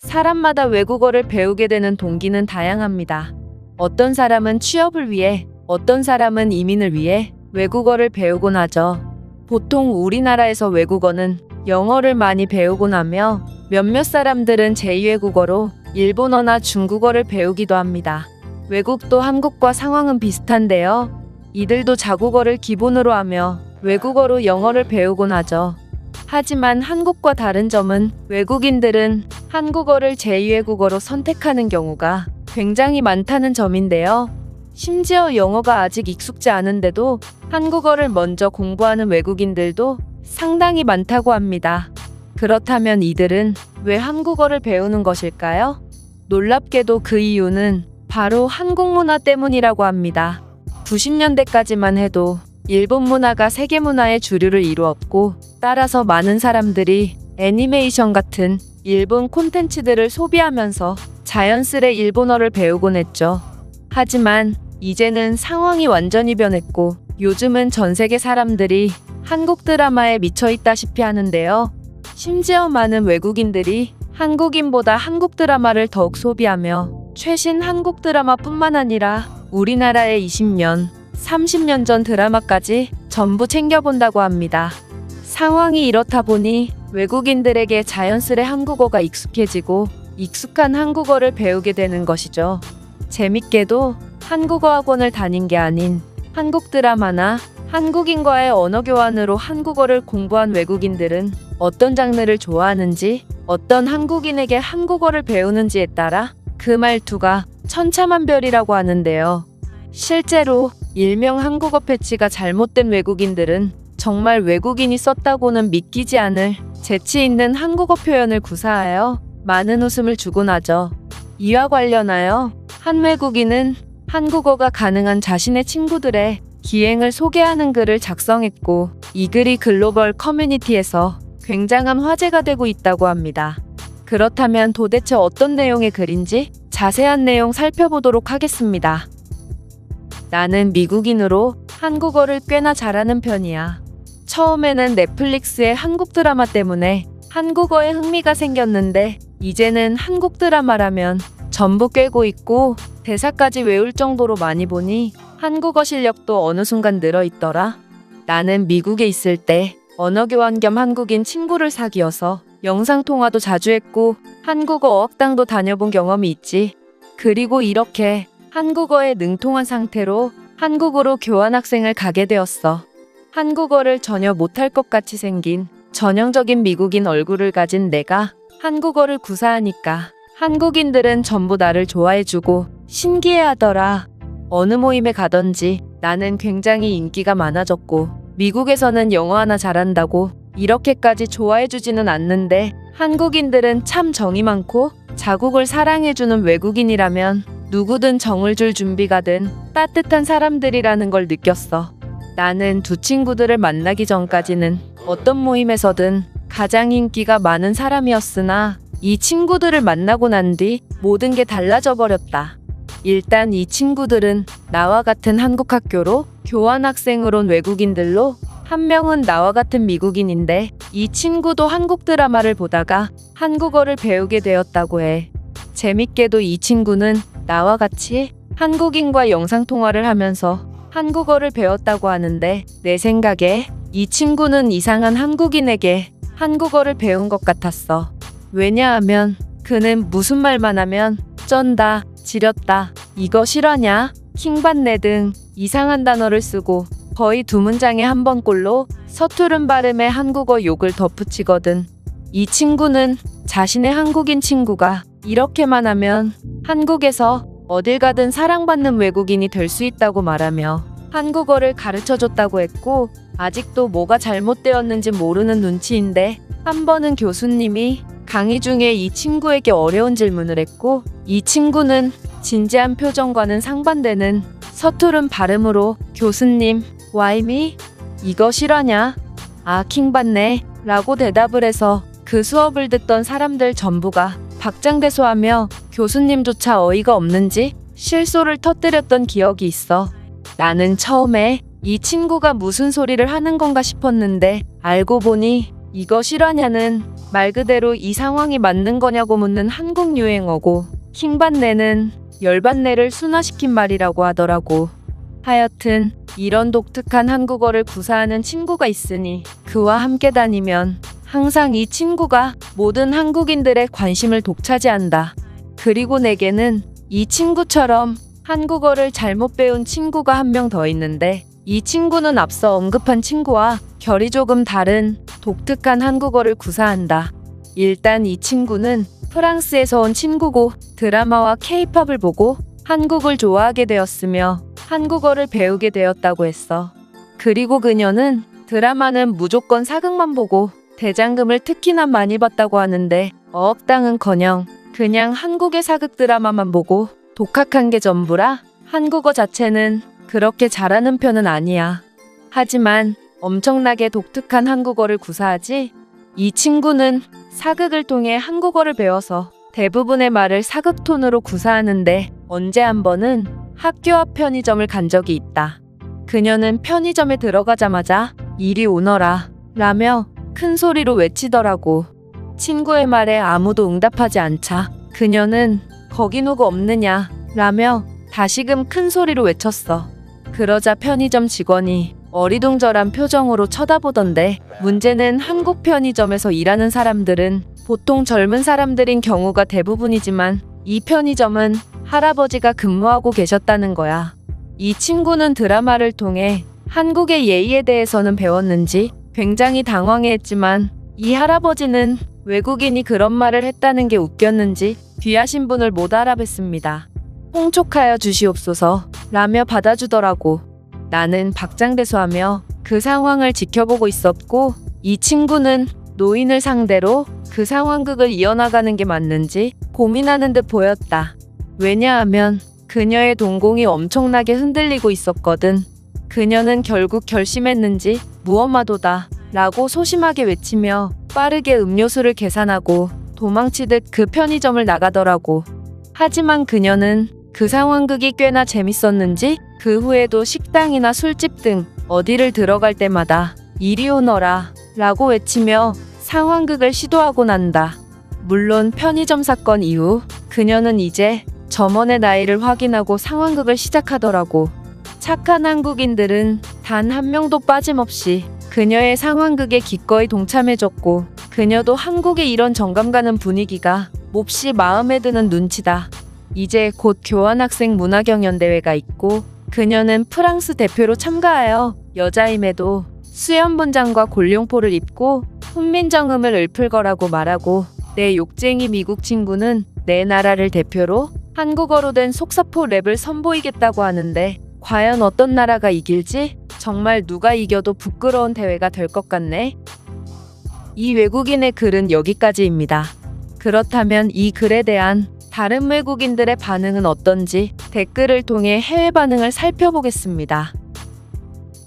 사람마다 외국어를 배우게 되는 동기는 다양합니다. 어떤 사람은 취업을 위해, 어떤 사람은 이민을 위해 외국어를 배우곤 하죠. 보통 우리나라에서 외국어는 영어를 많이 배우곤 하며 몇몇 사람들은 제2외국어로 일본어나 중국어를 배우기도 합니다. 외국도 한국과 상황은 비슷한데요. 이들도 자국어를 기본으로 하며 외국어로 영어를 배우곤 하죠. 하지만 한국과 다른 점은 외국인들은 한국어를 제2외국어로 선택하는 경우가 굉장히 많다는 점인데요. 심지어 영어가 아직 익숙지 않은데도 한국어를 먼저 공부하는 외국인들도 상당히 많다고 합니다. 그렇다면 이들은 왜 한국어를 배우는 것일까요? 놀랍게도 그 이유는 바로 한국 문화 때문이라고 합니다. 90년대까지만 해도 일본 문화가 세계 문화의 주류를 이루었고, 따라서 많은 사람들이 애니메이션 같은 일본 콘텐츠들을 소비하면서 자연스레 일본어를 배우곤 했죠. 하지만 이제는 상황이 완전히 변했고, 요즘은 전 세계 사람들이 한국 드라마에 미쳐 있다시피 하는데요. 심지어 많은 외국인들이 한국인보다 한국 드라마를 더욱 소비하며 최신 한국 드라마뿐만 아니라 우리나라의 20년, 30년 전 드라마까지 전부 챙겨본다고 합니다. 상황이 이렇다 보니 외국인들에게 자연스레 한국어가 익숙해지고 익숙한 한국어를 배우게 되는 것이죠. 재밌게도 한국어 학원을 다닌 게 아닌 한국 드라마나 한국인과의 언어 교환으로 한국어를 공부한 외국인들은 어떤 장르를 좋아하는지, 어떤 한국인에게 한국어를 배우는지에 따라 그 말투가 천차만별이라고 하는데요. 실제로 일명 한국어 패치가 잘못된 외국인들은 정말 외국인이 썼다고는 믿기지 않을 재치 있는 한국어 표현을 구사하여 많은 웃음을 주곤 하죠. 이와 관련하여 한 외국인은 한국어가 가능한 자신의 친구들의 기행을 소개하는 글을 작성했고, 이 글이 글로벌 커뮤니티에서 굉장한 화제가 되고 있다고 합니다. 그렇다면 도대체 어떤 내용의 글인지 자세한 내용 살펴보도록 하겠습니다. 나는 미국인으로 한국어를 꽤나 잘하는 편이야. 처음에는 넷플릭스의 한국 드라마 때문에 한국어에 흥미가 생겼는데, 이제는 한국 드라마라면 전부 꿰고 있고 대사까지 외울 정도로 많이 보니 한국어 실력도 어느 순간 늘어있더라. 나는 미국에 있을 때 언어교환 겸 한국인 친구를 사귀어서 영상통화도 자주 했고 한국어 어학당도 다녀본 경험이 있지. 그리고 이렇게 한국어에 능통한 상태로 한국으로 교환학생을 가게 되었어. 한국어를 전혀 못할 것 같이 생긴 전형적인 미국인 얼굴을 가진 내가 한국어를 구사하니까 한국인들은 전부 나를 좋아해주고 신기해하더라. 어느 모임에 가던지 나는 굉장히 인기가 많아졌고, 미국에서는 영어 하나 잘한다고 이렇게까지 좋아해주지는 않는데 한국인들은 참 정이 많고 자국을 사랑해주는 외국인이라면 누구든 정을 줄 준비가 된 따뜻한 사람들이라는 걸 느꼈어. 나는 두 친구들을 만나기 전까지는 어떤 모임에서든 가장 인기가 많은 사람이었으나 이 친구들을 만나고 난 뒤 모든 게 달라져 버렸다. 일단 이 친구들은 나와 같은 한국 학교로 교환학생으로 온 외국인들로, 한 명은 나와 같은 미국인인데 이 친구도 한국 드라마를 보다가 한국어를 배우게 되었다고 해. 재밌게도 이 친구는 나와 같이 한국인과 영상통화를 하면서 한국어를 배웠다고 하는데, 내 생각에 이 친구는 이상한 한국인에게 한국어를 배운 것 같았어. 왜냐하면 그는 무슨 말만 하면 쩐다, 지렸다, 이거 실화냐, 킹받네 등 이상한 단어를 쓰고 거의 두 문장에 한 번꼴로 서투른 발음의 한국어 욕을 덧붙이거든. 이 친구는 자신의 한국인 친구가 이렇게만 하면 한국에서 어딜 가든 사랑받는 외국인이 될 수 있다고 말하며 한국어를 가르쳐줬다고 했고, 아직도 뭐가 잘못되었는지 모르는 눈치인데, 한 번은 교수님이 강의 중에 이 친구에게 어려운 질문을 했고, 이 친구는 진지한 표정과는 상반되는 서투른 발음으로 교수님, why me? 이거 실화냐? 아, 킹받네 라고 대답을 해서 그 수업을 듣던 사람들 전부가 박장대소하며 교수님조차 어이가 없는지 실소를 터뜨렸던 기억이 있어. 나는 처음에 이 친구가 무슨 소리를 하는 건가 싶었는데, 알고 보니 이거 실화냐는 말 그대로 이 상황이 맞는 거냐고 묻는 한국 유행어고 킹받네는 열받네를 순화시킨 말이라고 하더라고. 하여튼 이런 독특한 한국어를 구사하는 친구가 있으니 그와 함께 다니면 항상 이 친구가 모든 한국인들의 관심을 독차지한다. 그리고 내게는 이 친구처럼 한국어를 잘못 배운 친구가 한 명 더 있는데 이 친구는 앞서 언급한 친구와 결이 조금 다른 독특한 한국어를 구사한다. 일단 이 친구는 프랑스에서 온 친구고 드라마와 케이팝을 보고 한국을 좋아하게 되었으며 한국어를 배우게 되었다고 했어. 그리고 그녀는 드라마는 무조건 사극만 보고 대장금을 특히나 많이 봤다고 하는데 어업당은커녕 그냥 한국의 사극 드라마만 보고 독학한 게 전부라 한국어 자체는 그렇게 잘하는 편은 아니야. 하지만 엄청나게 독특한 한국어를 구사하지. 이 친구는 사극을 통해 한국어를 배워서 대부분의 말을 사극 톤으로 구사하는데 언제 한 번은 학교 앞 편의점을 간 적이 있다. 그녀는 편의점에 들어가자마자 이리 오너라 라며 큰 소리로 외치더라고. 친구의 말에 아무도 응답하지 않자 그녀는 거기 누구 없느냐 라며 다시금 큰 소리로 외쳤어. 그러자 편의점 직원이 어리둥절한 표정으로 쳐다보던데 문제는 한국 편의점에서 일하는 사람들은 보통 젊은 사람들인 경우가 대부분이지만 이 편의점은 할아버지가 근무하고 계셨다는 거야. 이 친구는 드라마를 통해 한국의 예의에 대해서는 배웠는지 굉장히 당황해했지만 이 할아버지는 외국인이 그런 말을 했다는 게 웃겼는지 귀하신 분을 못 알아뵀습니다. 홍촉하여 주시옵소서 라며 받아주더라고. 나는 박장대소하며 그 상황을 지켜보고 있었고 이 친구는 노인을 상대로 그 상황극을 이어나가는 게 맞는지 고민하는 듯 보였다. 왜냐하면 그녀의 동공이 엄청나게 흔들리고 있었거든. 그녀는 결국 결심했는지 무엄하도다 라고 소심하게 외치며 빠르게 음료수를 계산하고 도망치듯 그 편의점을 나가더라고. 하지만 그녀는 그 상황극이 꽤나 재밌었는지 그 후에도 식당이나 술집 등 어디를 들어갈 때마다 이리 오너라 라고 외치며 상황극을 시도하곤 한다. 물론 편의점 사건 이후 그녀는 이제 점원의 나이를 확인하고 상황극을 시작하더라고. 착한 한국인들은 단 한 명도 빠짐없이 그녀의 상황극에 기꺼이 동참해줬고 그녀도 한국의 이런 정감 가는 분위기가 몹시 마음에 드는 눈치다. 이제 곧 교환학생 문화경연대회가 있고 그녀는 프랑스 대표로 참가하여 여자임에도 수염분장과 골룡포를 입고 훈민정음을 읊을 거라고 말하고 내 욕쟁이 미국 친구는 내 나라를 대표로 한국어로 된 속사포 랩을 선보이겠다고 하는데 과연 어떤 나라가 이길지 정말 누가 이겨도 부끄러운 대회가 될 것 같네. 이 외국인의 글은 여기까지입니다. 그렇다면 이 글에 대한 다른 외국인들의 반응은 어떤지 댓글을 통해 해외 반응을 살펴보겠습니다.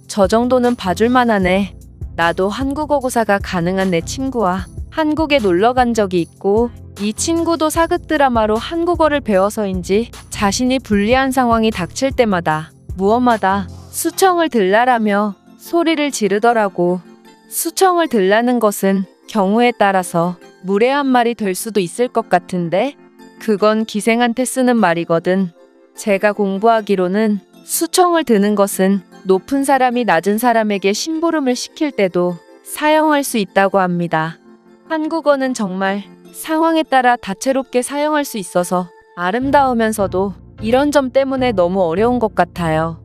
저 정도는 봐줄만 하네. 나도 한국어 고사가 가능한 내 친구와 한국에 놀러 간 적이 있고 이 친구도 사극 드라마로 한국어를 배워서인지 자신이 불리한 상황이 닥칠 때마다 무엄하다, 수청을 들라라며 소리를 지르더라고. 수청을 들라는 것은 경우에 따라서 무례한 말이 될 수도 있을 것 같은데 그건 기생한테 쓰는 말이거든. 제가 공부하기로는 수청을 드는 것은 높은 사람이 낮은 사람에게 심부름을 시킬 때도 사용할 수 있다고 합니다. 한국어는 정말 상황에 따라 다채롭게 사용할 수 있어서 아름다우면서도 이런 점 때문에 너무 어려운 것 같아요.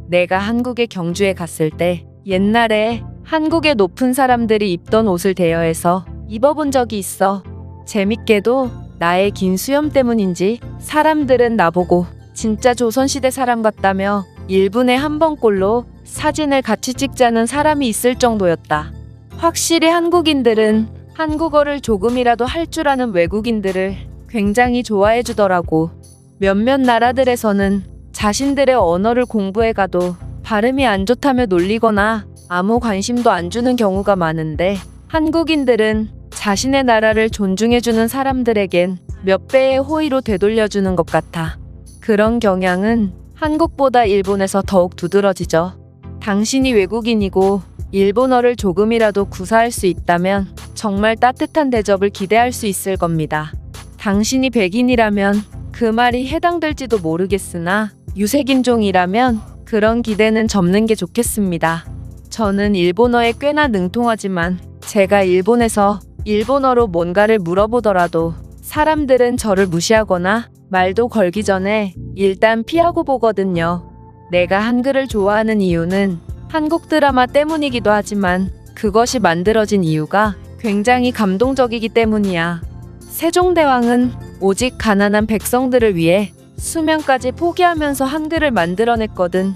내가 한국의 경주에 갔을 때 옛날에 한국의 높은 사람들이 입던 옷을 대여해서 입어본 적이 있어. 재밌게도 나의 긴 수염 때문인지 사람들은 나보고 진짜 조선시대 사람 같다며 1분에 한 번꼴로 사진을 같이 찍자는 사람이 있을 정도였다. 확실히 한국인들은 한국어를 조금이라도 할 줄 아는 외국인들을 굉장히 좋아해 주더라고. 몇몇 나라들에서는 자신들의 언어를 공부해 가도 발음이 안 좋다며 놀리거나 아무 관심도 안 주는 경우가 많은데 한국인들은 자신의 나라를 존중해주는 사람들에겐 몇 배의 호의로 되돌려주는 것 같아. 그런 경향은 한국보다 일본에서 더욱 두드러지죠. 당신이 외국인이고 일본어를 조금이라도 구사할 수 있다면 정말 따뜻한 대접을 기대할 수 있을 겁니다. 당신이 백인이라면 그 말이 해당될지도 모르겠으나 유색인종이라면 그런 기대는 접는 게 좋겠습니다. 저는 일본어에 꽤나 능통하지만 제가 일본에서 일본어로 뭔가를 물어보더라도 사람들은 저를 무시하거나 말도 걸기 전에 일단 피하고 보거든요. 내가 한글을 좋아하는 이유는 한국 드라마 때문이기도 하지만 그것이 만들어진 이유가 굉장히 감동적이기 때문이야. 세종대왕은 오직 가난한 백성들을 위해 수면까지 포기하면서 한글을 만들어냈거든.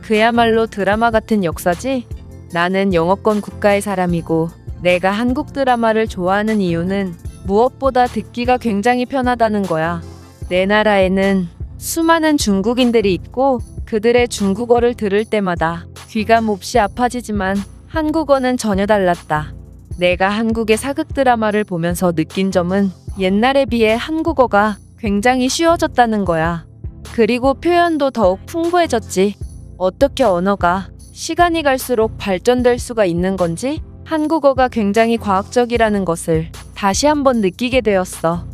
그야말로 드라마 같은 역사지? 나는 영어권 국가의 사람이고 내가 한국 드라마를 좋아하는 이유는 무엇보다 듣기가 굉장히 편하다는 거야. 내 나라에는 수많은 중국인들이 있고 그들의 중국어를 들을 때마다 귀가 몹시 아파지지만 한국어는 전혀 달랐다. 내가 한국의 사극 드라마를 보면서 느낀 점은 옛날에 비해 한국어가 굉장히 쉬워졌다는 거야. 그리고 표현도 더욱 풍부해졌지. 어떻게 언어가 시간이 갈수록 발전될 수가 있는 건지 한국어가 굉장히 과학적이라는 것을 다시 한번 느끼게 되었어.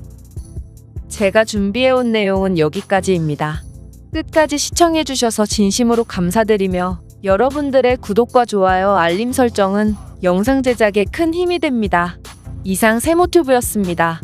제가 준비해온 내용은 여기까지입니다. 끝까지 시청해주셔서 진심으로 감사드리며 여러분들의 구독과 좋아요, 알림 설정은 영상 제작에 큰 힘이 됩니다. 이상 세모튜브였습니다.